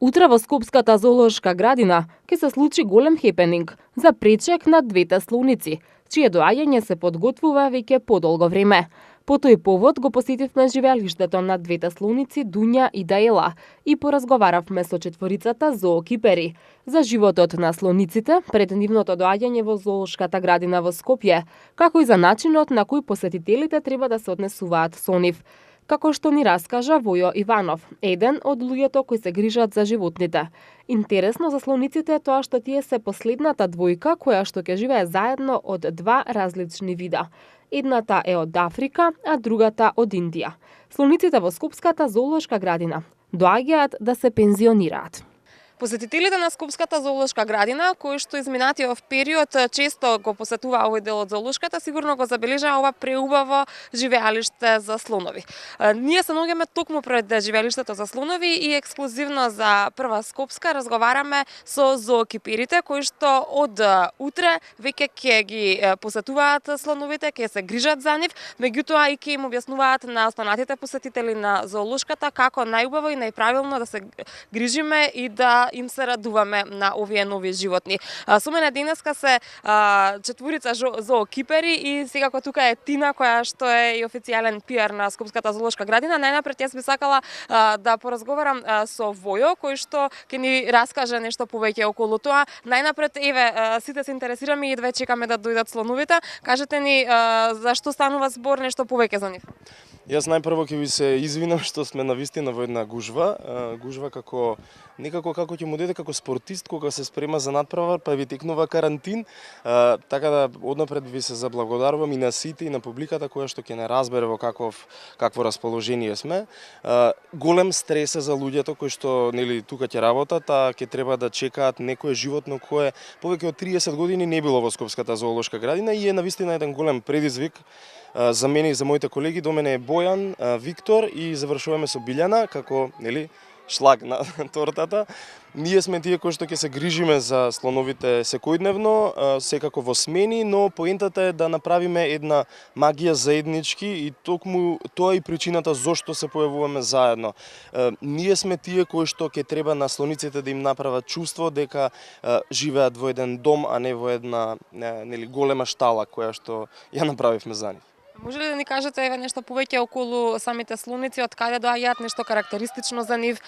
Утре во Скопската зоолошка градина ќе се случи голем хепенинг за пречек на двете слоници, чие доаѓање се подготвува веќе подолго време. По тој повод го посетивме живеалиштето на двете слоници Дуња и Даела и поразговаравме со четворицата зоокипери за животот на слониците пред нивното доаѓање во зоолошката градина во Скопје, како и за начинот на кој посетителите треба да се однесуваат со нив. Како што ни раскажа Војо Иванов, еден од луѓето кои се грижат за животните. Интересно за слониците е тоа што тие се последната двојка која што ќе живее заедно од два различни вида. Едната е од Африка, а другата од Индија. Слониците во Скопската зоолошка градина доаѓаат да се пензионираат. Посетителите на Скопската зоолошка градина, кои што изминатиот период често го посетуваа овој дел од зоолошката, сигурно го забележаа ова преубаво живеалиште за слонови. Ние се наоѓаме токму пред живеалиштето за слонови и ексклузивно за Прва Скопска разговараме со зоокиперите кои што од утре веќе ќе ги посетуваат слоновите, ќе се грижат за нив, меѓутоа и ќе им објаснуваат на останатите посетители на зоолошката како најубаво и најправилно да се грижиме и да им се радуваме на овие нови животни. Со мене денеска се четворица зоокипери и секако тука е Тина која што е и официјален пиар на Скопската зоолошка градина. Најнапред јас би сакала да поразговарам со Војо кој што ќе ни раскаже нешто повеќе околу тоа. Најнапред еве сите се интересираме и едва чекаме да дојдат слоновите. Кажете ни зашто станува збор, нешто повеќе за нив. Јас најпрво ќе ви се извинам што сме навистина во една гужва. Гужва како некако како ќе му дојде како спортист кога се спрема за надпревар, па ви текнува карантин. Така да однапред ви се заблагодарувам и на сите и на публиката која што ќе не разбере во какво расположение сме. Голем стрес е за луѓето кои што нели тука ќе работат, а ќе треба да чекаат некое животно кое повеќе од 30 години не било во Скопската зоолошка градина и е навистина еден голем предизвик за мене и за моите колеги. До мене е Бојан, Виктор и завршуваме со Билјана како нели шлаг на тортата. Ние сме тие кои што ќе се грижиме за слоновите секојдневно, секако во смени, но поентата е да направиме една магија заеднички и токму тоа е и причината зошто се појавуваме заедно. Ние сме тие кои што ќе треба на слониците да им направат чувство дека живеат во еден дом, а не во една нели голема штала која што ја направивме за нив. Може ли да ни кажете еве нешто повеќе околу самите слоници, од каде доаѓаат, нешто карактеристично за нив?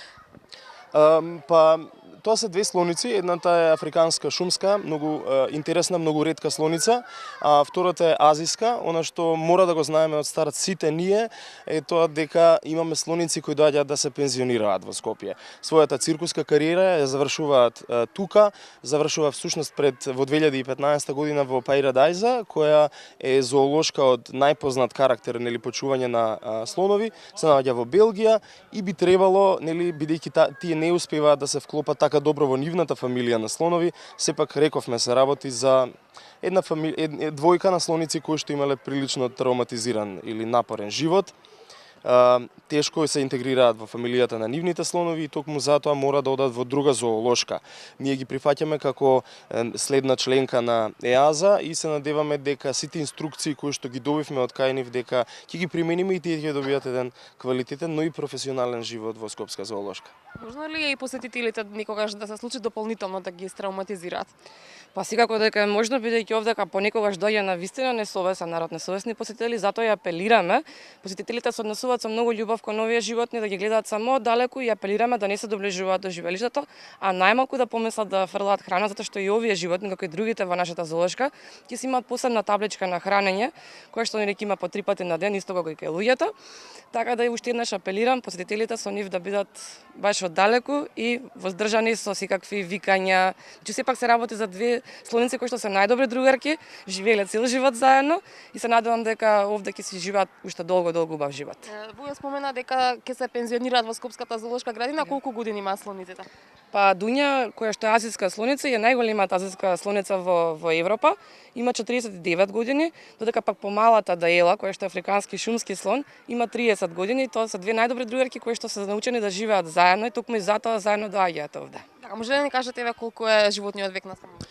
Тоа се две слоници, едната е африканска шумска, многу интересна, многу ретка слоница, а втората е азиска. Она што мора да го знаеме од старт сите ние е тоа дека имаме слоници кои доаѓаат да се пензионираат во Скопје. Својата циркуска кариера ја завршуваат тука, завршува всушност во 2015 година во Paradise, која е зоолошка од најпознат карактер нели почување на слонови, се наоѓа во Белгија и би требало нели бидејќи тие не успеваат да се вклопат така добро во нивната фамилија на слонови, сепак рековме се работи за една двојка на слоници кои што имале прилично травматизиран или напорен живот. Тешко се интегрираат во фамилијата на нивните слонови и токму затоа мора да одат во друга зоолошка. Ние ги прифаќаме како следна членка на ЕАЗа и се надеваме дека сите инструкции кои што ги добивме од кај нив дека ќе ги примениме и тие ќе добијат еден квалитетен, но и професионален живот во Скопска зоолошка. Можно ли и посетителите никогаш да се случи дополнително да ги травматизираат? Па секако дека е можно, бидејќи овдека понекогаш доаѓа на вистина несовесен народ, несовесни посетители, затоа ја апелираме посетителите се однесуваат со многу љубов кон овие животни, да ги гледаат само оддалеку и апелираме да не се доближуваат до живеалиштето, а најмалку да помислат да фрлаат храна, затоа што и овие животни, како и другите во нашата зоолошка, ќе си имаат посебна табличка на хранење, која што нели има по 3 пати на ден, исто како и кај луѓето. Така да и уште еднаш апелирам посетителите со нив да бидат баш оддалеку и воздржани со секакви викања. Че сепак се работи за две слоници кои што се најдобри другарки, живееле цел живот заедно и се надевам дека овде ќе си живеат уште долго убав живот. Воја спомена дека ќе се пензионираат во Скопската зоолошка градина. Колку години имаат слониците? Па Дуња, која што е азиска слоница, е најголемата азиска слоница во Европа, има 49 години, додека пак помалата Даела, која што е африкански шумски слон, има 30 години. Тоа се две најдобри другарки кои што се научени да живеат заедно и токму и затоа заедно доаѓаат овде. Може да ни кажете еве колку е животниот век на слоновите?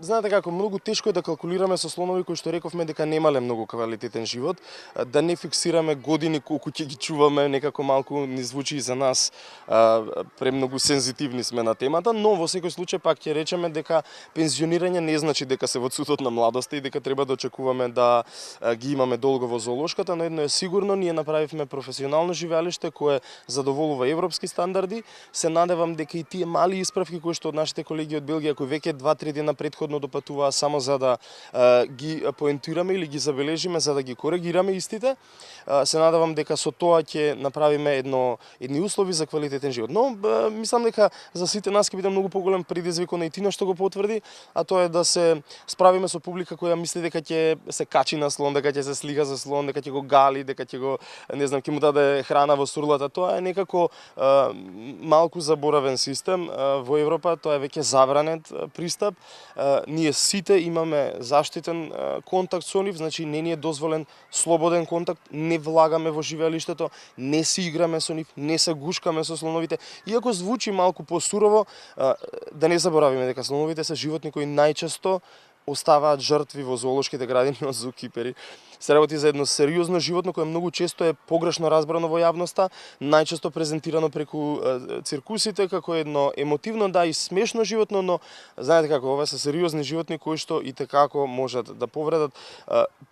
Знаете како, многу тешко е да калкулираме со слонови кои што рековме дека немале многу квалитетен живот, да не фиксираме години колку ќе ги чуваме, некако малку ни звучи и за нас премногу сензитивни сме на темата, но во секој случај пак ќе речеме дека пензионирање не значи дека се во цудот на младоста и дека треба да очекуваме да ги имаме долго во зоолошката, но едно е сигурно, ние направивме професионално живеалиште кое задоволува европски стандарди. Се надевам дека и тие мали исправки кои што од нашите колеги од Белгија кои веќе 2-3 дена претходно допатуваа само за да ги поентираме или ги забележиме за да ги коригираме истите, се надевам дека со тоа ќе направиме едни услови за квалитетен живот. Но мислам дека за сите нас ќе биде многу поголем предизвик и Тино што го потврди, а тоа е да се справиме со публика која мисли дека ќе се качи на слон, дека ќе се слига за слон, дека ќе го гали, дека ќе го ќе му даде храна во сурлата. Тоа е некако малку заборавен систем во Европа, тоа е веќе забранет пристап. Ние сите имаме заштитен контакт со нив, значи не ни е дозволен слободен контакт, не влагаме во живеалиштето, не си играме со нив, не се гушкаме со слоновите. Иако звучи малку посурово, да не заборавиме дека слоновите се животни кои најчесто оставаат жртви во зоолошките градини од зоокипери. Се работи за едно сериозно животно кое многу често е погрешно разбрано во јавноста, најчесто презентирано преку циркусите како едно емотивно, да, и смешно животно, но знаете како, ова се сериозни животни кои што и tekako можат да повредат.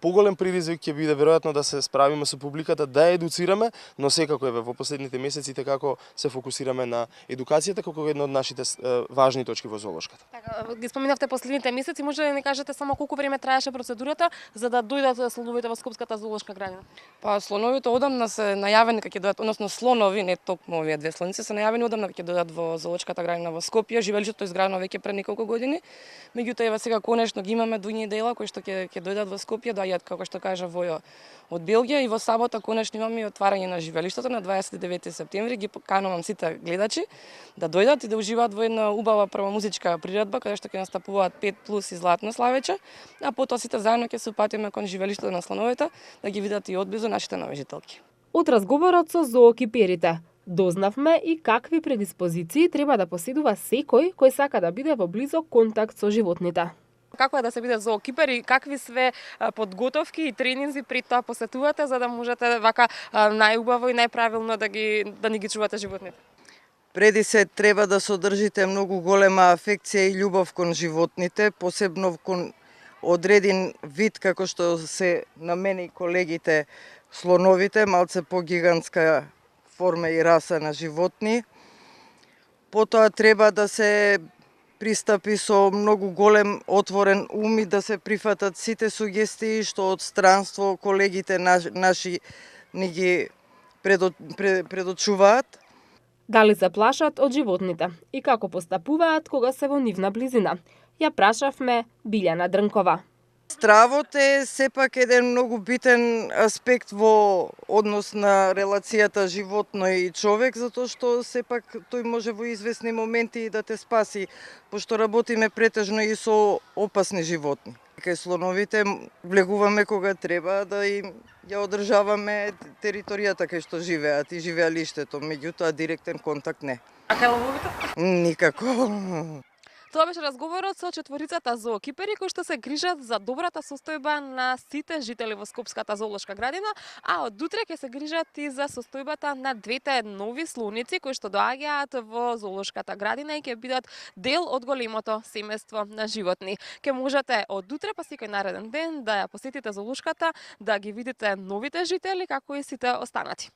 Поголем предизвик ќе биде веројатно да се справиме со публиката, да ја едуцираме, но секако во последните месеци tekako се фокусираме на едукацијата како една од нашите важни точки во зоолошката. Така, ги споминавте последните месеци, може да ни кажете само колку време траеше процедурата за да дојдат слоновите во Скопската зоолошка градина? Па слоновите одамна се најавени дека ќе дојдат, односно слонови, не токму овие две слоници, се најавени одамна дека ќе дојдат во зоолошката градина во Скопје. Живеалиштето е изградено веќе пред неколку години. Меѓутоа ева сега конечно ги имаме дујни дела кои што ќе дојдат во Скопје, доаѓаат како што кажа Војо од Белгија, и во сабота конечно имаме отварање на живеалиштето на 29 септември. Ги поканувам сите гледачи да дојдат и да уживаат во една убава прва музичка приредба каде што ќе настапуваат 5+ и Златно Славече, а потоа сите заедно ќе се упатиме кон живеалиштето на слоновите да ги видат и одблизу нашите нови жителки. Од разговорот со зоокиперите дознавме и какви предиспозиции треба да поседува секој кој сака да биде во близок контакт со животните. Како е да се биде зоокипер и какви све подготовки и тренинзи пред тоа посетувате за да можете вака најубаво и најправилно да ни ги чувате животните? Преди се треба да содржите многу голема афекција и љубов кон животните, посебно кон одреден вид како што се на мене и колегите слоновите, малце по-гигантска форма и раса на животни. Потоа треба да се пристапи со многу голем отворен ум и да се прифатат сите сугестии што од странство колегите наши ни ги предочуваат. Дали се плашат од животните и како постапуваат кога се во нивна близина? Ја прашавме Билјана Дрнкова. Стравот е сепак еден многу битен аспект во однос на релацијата животно и човек, затоа што сепак тој може во известни моменти да те спаси, пошто работиме претежно и со опасни животни. Кај слоновите влегуваме кога треба да им ја одржаваме територијата кај што живеат и живеалиштето, меѓутоа директен контакт не. А кај лововите? Никако. Тоа беше разговорот со четворицата зоокипери кои што се грижат за добрата состојба на сите жители во Скопската зоолошка градина, а од утре ќе се грижат и за состојбата на двете нови слоници кои што доаѓаат во зоолошката градина и ќе бидат дел од големото семејство на животни. Ќе можете од утре па секој нареден ден да ја посетите зоолошката, да ги видите новите жители како и сите останати.